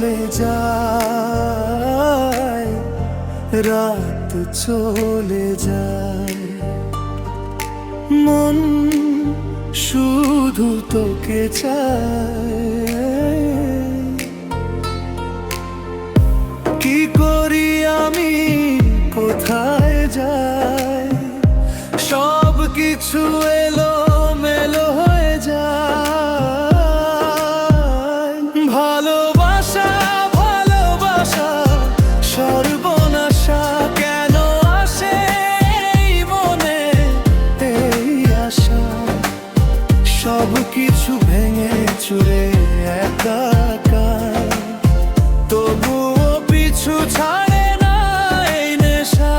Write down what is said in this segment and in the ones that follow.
চলে যায়, রাত চলে যায়, মন শুধু তোকে চায়। কি করি আমি, কোথায় যাই, সব কিছু এলোমেলো হয়ে যায়। ভালোবাসা ভালোবাসা সর্বনাশা কেন আসে এই মনে, এই আশা সব কিছু ভেঙে চুরে একাকার, তবুও পিছু ছাড়ে না এই নেশা।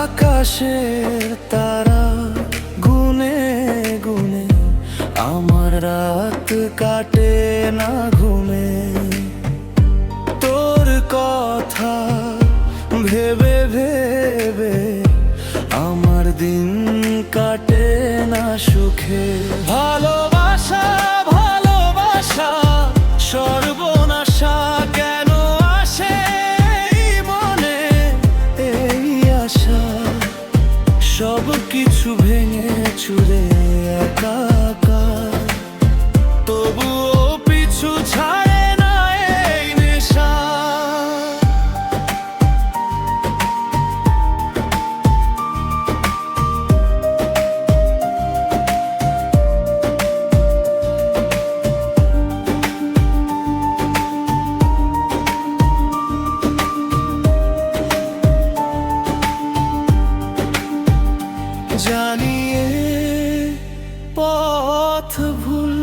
আকাশের তারা গুনে গুনে আমার রাত কাটে না ঘুমে, তোর কথা ভেবে ভেবে আমার দিন কাটে না সুখে। ভালোবাসা ভালোবাসা সর্বনাশা কেন আসে এই মনে, এই আশা সব কিছু ভেঙে চুরে একাকার, তবুও পিছু ছাড়ে না এই নেশা। জানিয়ে পথ ভুল,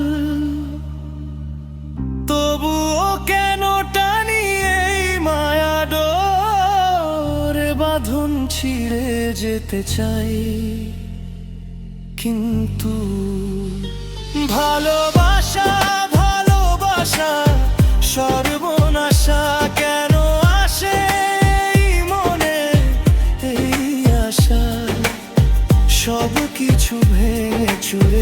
তবুও কেন টানি এই মায়া ডোর, বাঁধন ছিঁড়ে যেতে চাই কিন্তু ভালোবাসা ভালোবাসা সর্বনাশা কেন আসে এই মনে, এই আশা সব কিছু ভেঙে চুরে